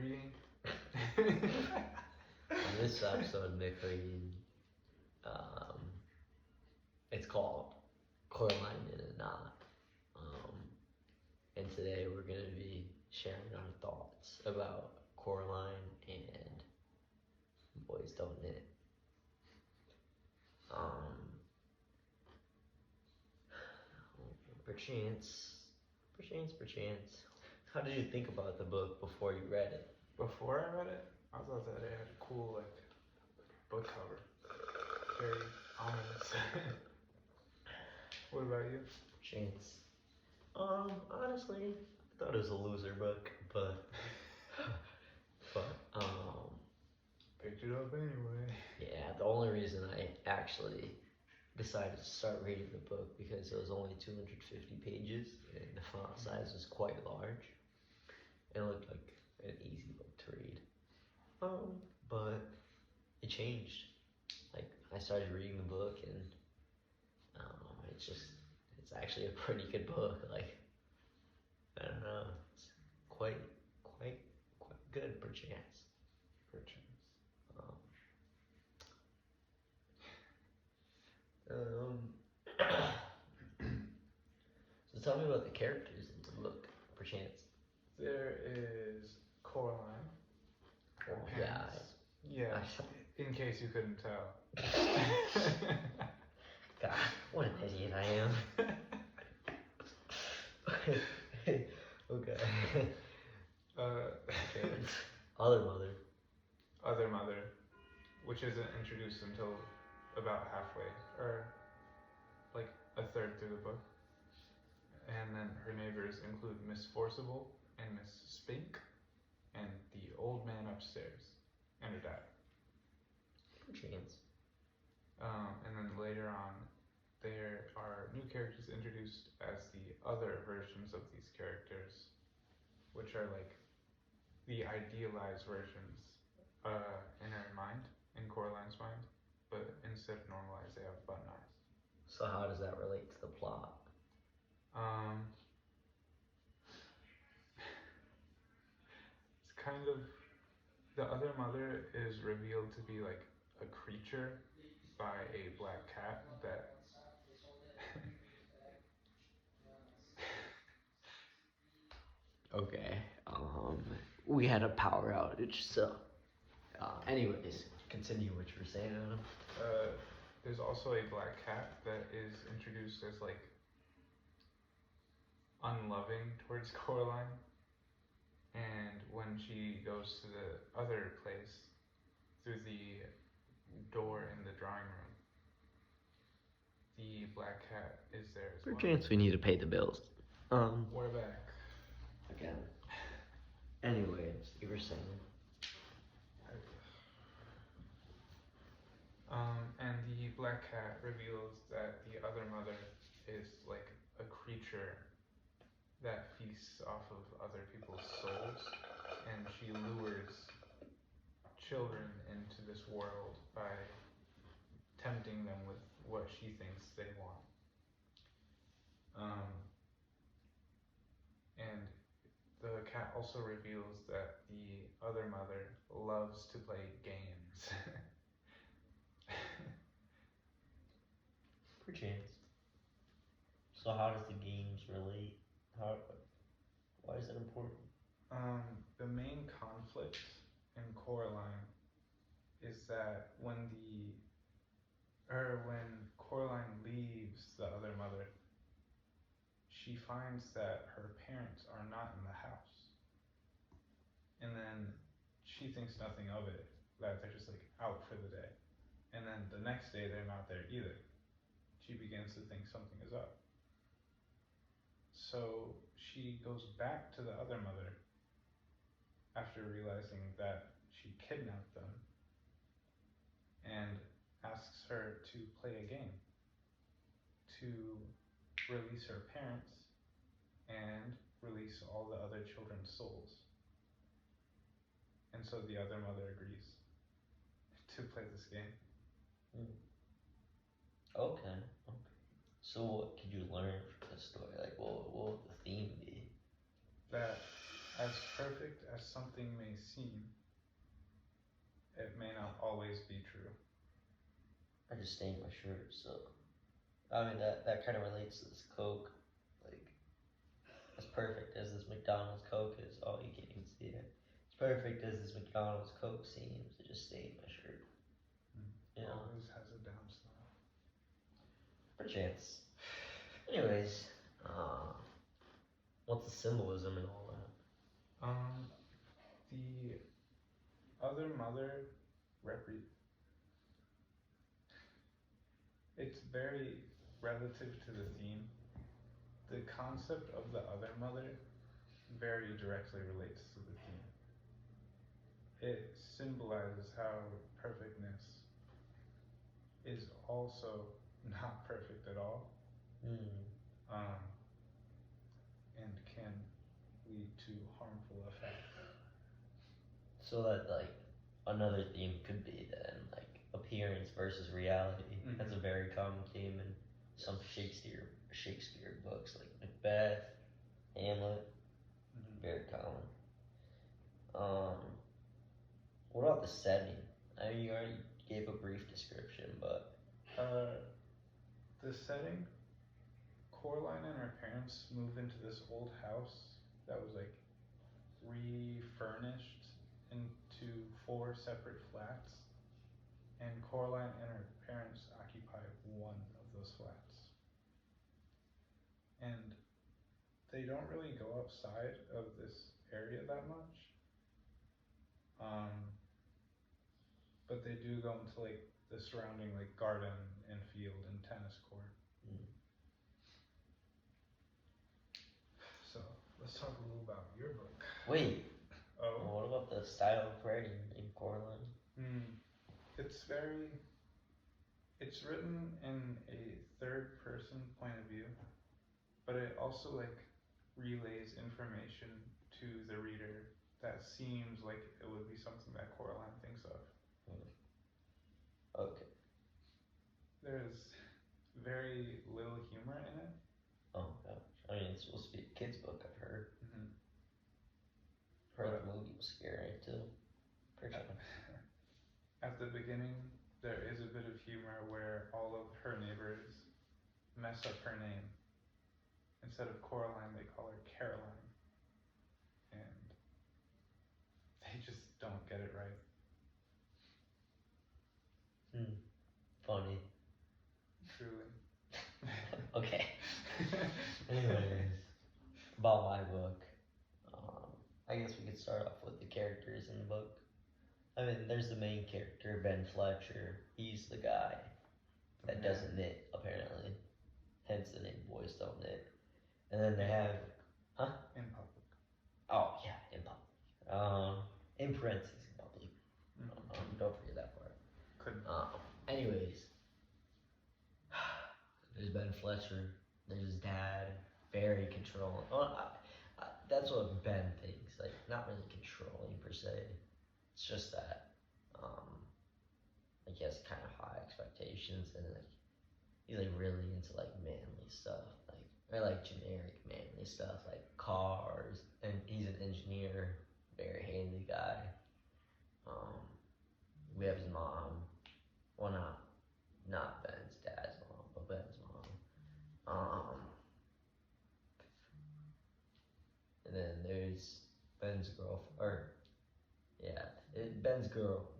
reading. On this episode, McReads, it's called Coraline in a Knot. And today we're going to be sharing our thoughts about Coraline and Boys Don't Knit. Perchance. How did you think about the book before you read it? Before I read it, I thought that it had a cool book cover. Very ominous. What about you? Perchance. Honestly, I thought it was a loser book, but Picked it up anyway. yeah, the only reason I actually decided to start reading the book because it was only 250 pages and the font size was quite large. It looked like an easy book to read. But it changed. Like, I started reading the book and it's actually a pretty good book. Like, I don't know, it's quite good, perchance. So tell me about the characters in the book, perchance. There is Coraline. Her parents. Yeah, in case you couldn't tell. God, what an idiot I am. Okay. Other mother, which isn't introduced until about halfway, or like a third through the book. And then her neighbors include Miss Forcible and Miss Spink, and the old man upstairs, and her dad. Perchance. And then later on, there are new characters introduced as the other versions of these characters, which are like the idealized versions in her mind, in Coraline's mind, but instead of normalized, they have button eyes. So how does that relate to the plot? It's kind of, the other mother is revealed to be like a creature by a black cat that Okay, we had a power outage, so, anyways, continue what you were saying, Adam. There's also a black cat that is introduced as like unloving towards Coraline, and when she goes to the other place through the door in the drawing room, the black cat is there as well. Perchance we need to pay the bills. We're back. Again. Anyways, you were saying. And the black cat reveals that the other mother is like a creature that feasts off of other people's souls, and she lures children into this world by tempting them with what she thinks they want. And the cat also reveals that the other mother loves to play games. Perchance. So how does the games relate? Why is that important? The main conflict in Coraline is that when Coraline leaves the other mother, she finds that her parents are not in the house. And then she thinks nothing of it, that they're just like out for the day. And then the next day they're not there either. She begins to think something is up. So she goes back to the other mother after realizing that she kidnapped them and asks her to play a game to release her parents and release all the other children's souls. And so the other mother agrees to play this game. Okay. So what could you learn from this story? Like, what would the theme be? That as perfect as something may seem, it may not always be true. I just stained my shirt, so I mean that kind of relates to this Coke. Like, as perfect as this McDonald's Coke is, oh, you can't even see it. As perfect as this McDonald's Coke seems, it just stained my shirt. You know, Always has a downside. perchance. Anyways, what's the symbolism and all that? The other mother it's very relative to the theme. The concept of the other mother very directly relates to the theme. It symbolizes how perfectness is also not perfect at all, and can lead to harmful effects. So that, like, another theme could be then like appearance versus reality. That's a very common theme in some Shakespeare books like Macbeth, Hamlet. Very common. What about the setting? I mean, you already gave a brief description, but the setting, Coraline and her parents move into this old house that was like refurnished into 4 separate flats, and Coraline and her parents occupy one of those flats. And they don't really go outside of this area that much. But they do go into like the surrounding like garden and field and tennis court. So let's talk a little about your book. Wait. Oh. What about the style of writing in Coraline? It's written in a third person point of view, but it also like relays information to the reader that seems like it would be something that Coraline thinks of. Okay. There's very little humor in it. Oh gosh. I mean, it's supposed to be a kid's book, I've heard. Heard the movie was scary too. At the beginning, there is a bit of humor where all of her neighbors mess up her name. Instead of Coraline, they call her Caroline. And they just don't get it right. Funny. Truly. Okay. Anyways, about my book, I guess we could start off with the characters in the book. I mean, there's the main character, Ben Fletcher. He's the guy that doesn't knit, apparently. Hence the name Boys Don't Knit. And then they have... Huh? In public. Oh, yeah, in public. In parentheses, in public. Don't forget that part. Couldn't. Anyways, there's Ben Fletcher. There's his dad. Very controlling. That's what Ben thinks. Like, not really controlling per se. It's just that, like, he has kind of high expectations, and like he's like really into like manly stuff, like, or like generic manly stuff, like cars. And he's an engineer, very handy guy. We have his mom. Well, not Ben's dad's mom, but Ben's mom. And then there's Ben's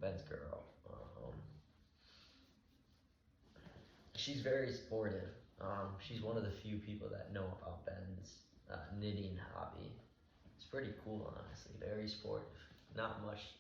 Ben's girl. She's very sportive. She's one of the few people that know about Ben's knitting hobby. It's pretty cool, honestly. Very sportive. Not much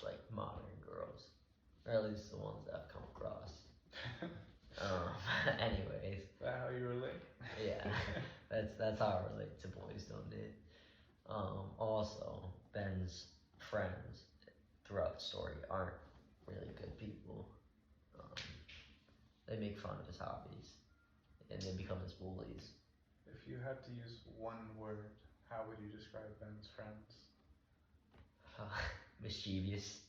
like modern girls, or at least the ones that I've come across. Anyways. Is that how you relate? Yeah, that's how I relate to Boys Don't Knit. Also, Ben's friends throughout the story aren't really good people. They make fun of his hobbies, and they become his bullies. If you had to use one word, how would you describe Ben's friends? Mischievous.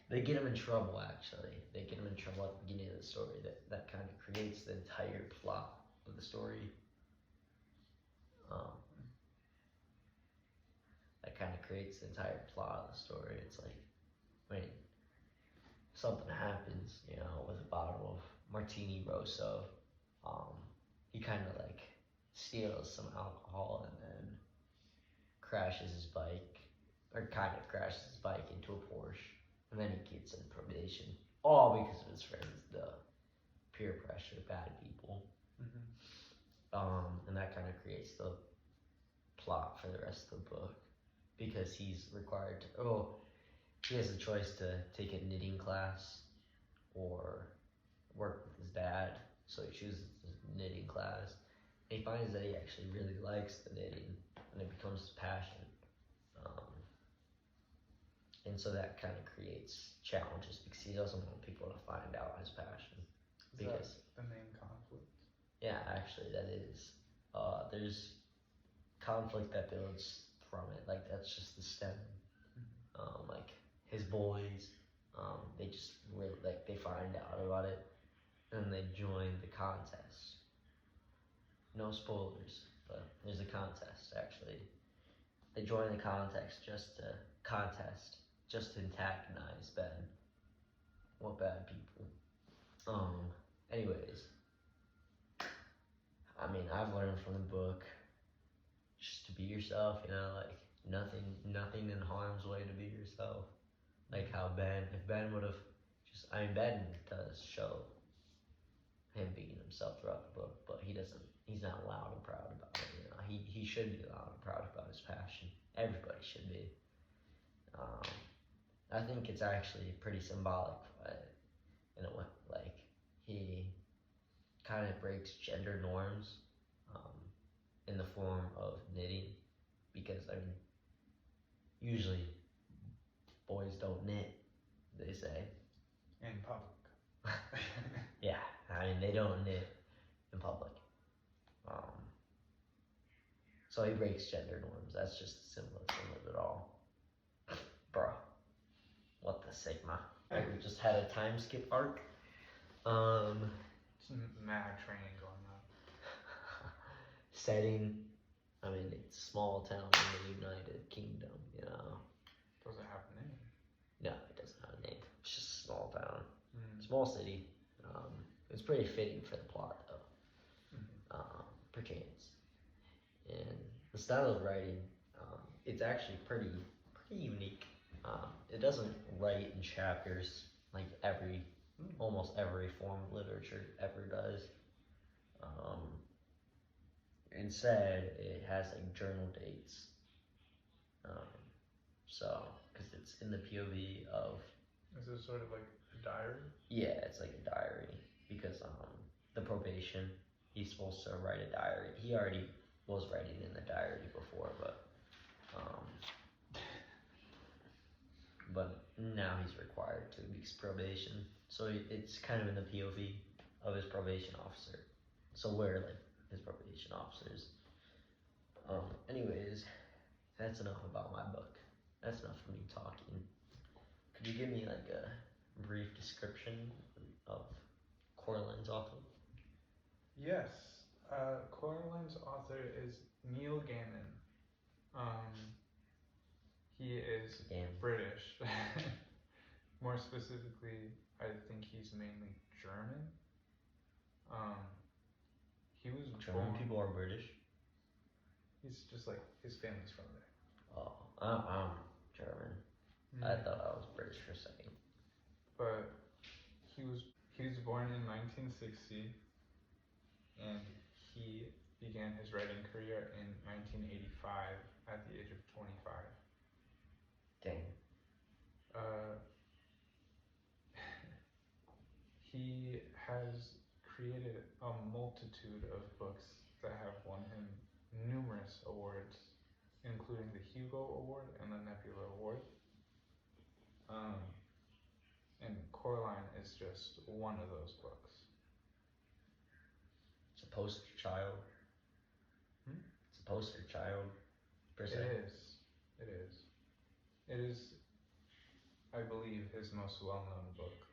They get him in trouble, actually. They get him in trouble at the beginning of the story. That kind of creates the entire plot of the story. creates the entire plot of the story. It's like when something happens, you know, with a bottle of Martini Rosso, he kind of like steals some alcohol and then crashes his bike, or kind of crashes his bike into a Porsche, and then he gets in probation, all because of his friends, the peer pressure, bad people. And that kind of creates the plot for the rest of the book, because he's required to, he has a choice to take a knitting class or work with his dad, so he chooses the knitting class. And he finds that he actually really likes the knitting, and it becomes his passion. And so that kind of creates challenges, because he doesn't want people to find out his passion. Is that the main conflict? Yeah, actually, that is. There's conflict that builds from it. Like, that's just the stem. Like his boys, they just really, like, they find out about it, and they join the contest. No spoilers, but there's a contest actually. They join the contest just to antagonize Ben. What bad people. Anyways, I mean, I've learned from the book just to be yourself, you know, like nothing in harm's way to be yourself. Like how if Ben would have Ben does show him being himself throughout the book, but he's not loud and proud about it, you know. He should be loud and proud about his passion. Everybody should be. I think it's actually pretty symbolic, in a way. Like, he kind of breaks gender norms in the form of knitting, because I mean, usually boys don't knit, they say. In public. Yeah, I mean, they don't knit in public. So he breaks gender norms. That's just the symbolism of it all. Bro, what the Sigma? We just had a time skip arc. It's mad training going on. Setting, I mean, it's a small town in the United Kingdom, you know. Doesn't have a name. No, it doesn't have a name. It's just a small town, small city. It's pretty fitting for the plot, though. Perchance. And the style of writing, it's actually pretty unique. It doesn't write in chapters like almost every form of literature ever does. Instead, it has like journal dates. So, because it's in the POV of. Is this sort of like a diary? Yeah, it's like a diary, because the probation, he's supposed to write a diary. He already was writing in the diary before, but now he's required to, because probation. So it's kind of in the POV of his probation officer. So we're like his probation officers. Anyways, that's enough about my book. That's enough of me talking. Could you give me like a brief description of Coraline's author? Yes. Coraline's author is Neil Gaiman. He is British. More specifically, I think he's mainly German. He was German people are British? He's just like, his family's from there. Oh, I'm German. I thought I was British for a second. But he was born in 1960, and he began his writing career in 1985 at the age of 25. Dang. He has created a multitude of books that have won him numerous awards, including the Hugo Award and the Nebula Award. And Coraline is just one of those books. It's a poster child. It's a poster child, per se. It is, I believe, his most well-known book.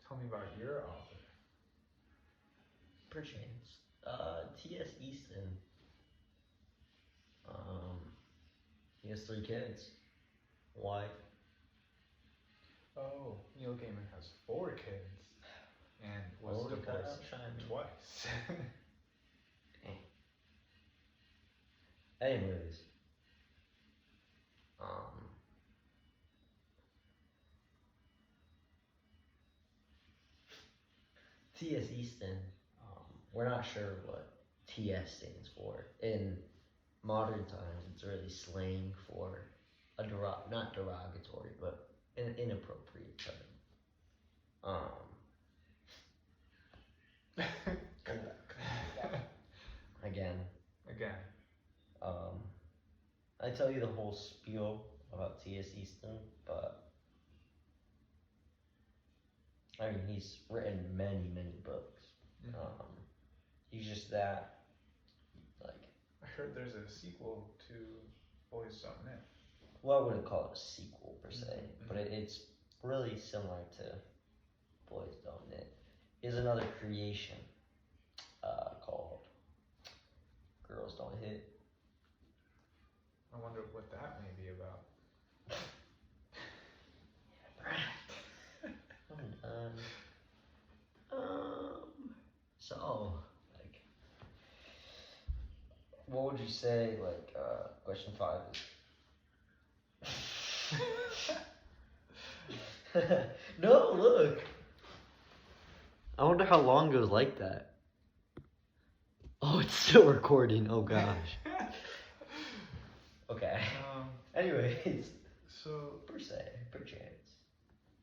Tell me about your author. Perchance. T.S. Easton. He has 3 kids. Wife. Oh, Neil Gaiman has 4 kids and was Holy cow, divorced shiny. twice. Anyways. T.S. Easton. We're not sure what T.S. stands for. In modern times, it's really slang for a not derogatory, but an inappropriate term. Again. I tell you the whole spiel about T.S. Easton, but I mean, he's written many, many books. He's just that, like. I heard there's a sequel to Boys Don't Knit. Well, I wouldn't call it a sequel per se, but it's really similar to Boys Don't Knit. Here's another creation called Girls Don't Hit. I wonder what that may be about. So, like, what would you say, like, question 5 is? No, look. I wonder how long goes like that. Oh, it's still recording. Oh, gosh. Okay. Anyways. So, perchance.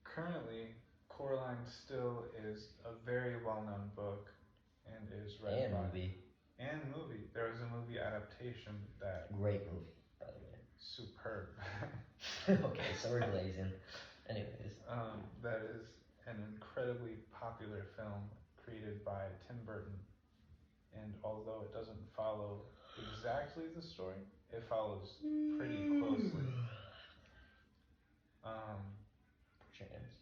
Currently, Coraline still is a very well-known book and is read and by... movie. And movie. There was a movie adaptation that... Great movie, by the way. Superb. Okay, so we're glazing. Anyways. That is an incredibly popular film created by Tim Burton. And although it doesn't follow exactly the story, it follows pretty closely. Perchance.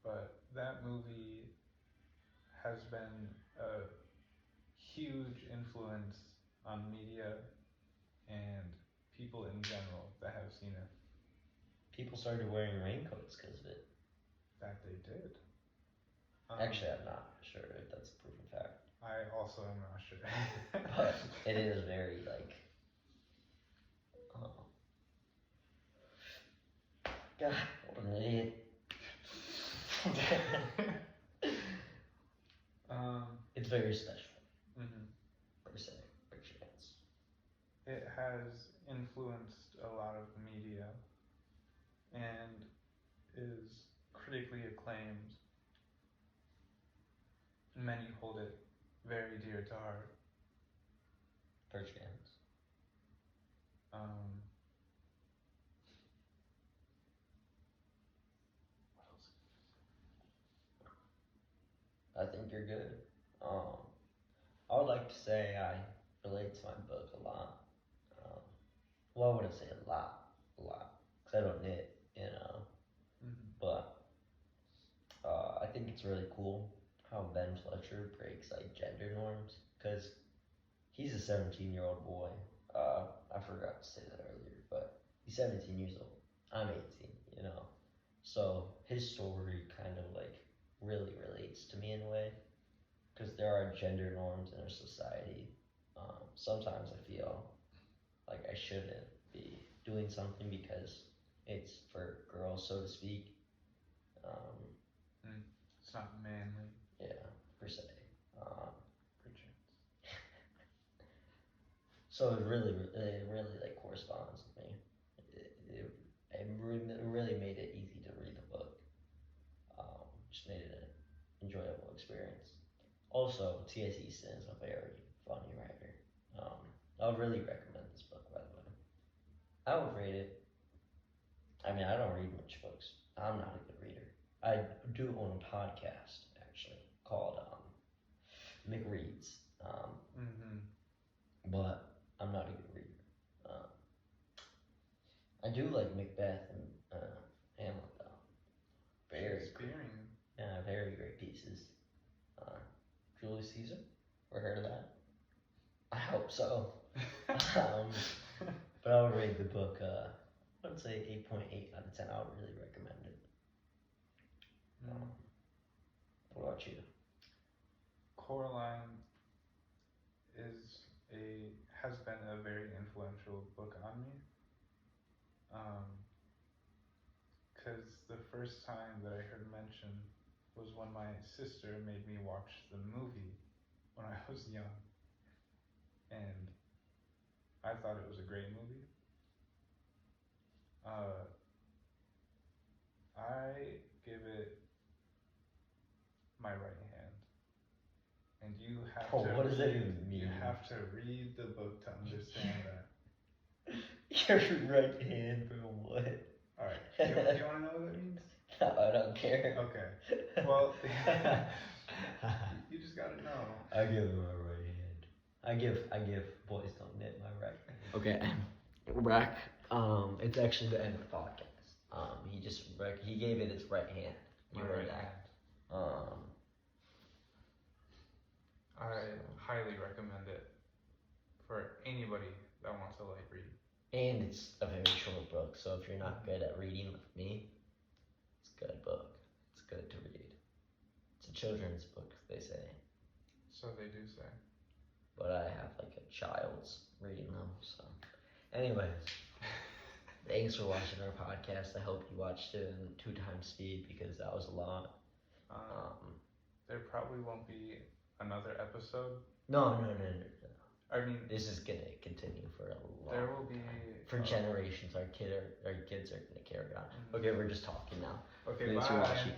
But that movie has been a huge influence on media and people in general that have seen it. People started wearing raincoats because of it. That they did. Actually, I'm not sure if that's a proven fact. I also am not sure. But it is very, like... God, what an idiot. It's very special. Per se, perchance. It has influenced a lot of media and is critically acclaimed. Many hold it very dear to heart. Perchance. What else? I think you're good. I would like to say I relate to my book a lot. Well, I wouldn't say a lot, because I don't knit, you know. But I think it's really cool how Ben Fletcher breaks like gender norms, because he's a 17-year-old boy. I forgot to say that earlier, but he's 17 years old. I'm 18, you know. So his story kind of like really relates to me in a way, because there are gender norms in our society. Sometimes I feel like I shouldn't be doing something because it's for girls, so to speak. It's not manly. Yeah, per se. Perchance. So it really like corresponds with me. It really made it easy to read the book. Just made it an enjoyable experience. Also, T.S. Easton is a very funny writer. I would really recommend this book, by the way. I would rate it. I mean, I don't read much books. I'm not a good reader. I do own a podcast, actually, called McReads. But I'm not a good reader. I do like Macbeth and Hamlet, though. Very great. Yeah, very great pieces. Julius Caesar? Ever heard of that? I hope so. But I would rate the book, I would say 8.8 out of 10. I would really recommend it. What about you? Coraline has been a very influential book on me. Because the first time that I heard mention was when my sister made me watch the movie when I was young, and I thought it was a great movie. I give it my right hand, and you have to. What does that even mean? You have to read the book to understand that. Your right hand, bro. What? All right. Do you want to know what that means? No, I don't care. Okay. Well, you just gotta know. I give him my right hand. I give boys don't knit my right hand. Okay. Rack. It's actually the end of the podcast. He gave it his right hand. You heard that. I highly recommend it for anybody that wants a light read. And it's a very short book, so if you're not good at reading like me, it's a good book. It's good to read. It's a children's book, they say. So they do say. But I have like a child's reading them, so. Anyways, thanks for watching our podcast. I hope you watched it in 2 times speed because that was a lot. There probably won't be another episode. No. I mean, this is gonna continue for a long there will be time. For generations. Our kids are gonna carry on. Okay, we're just talking now. Okay, thanks bye. For watching.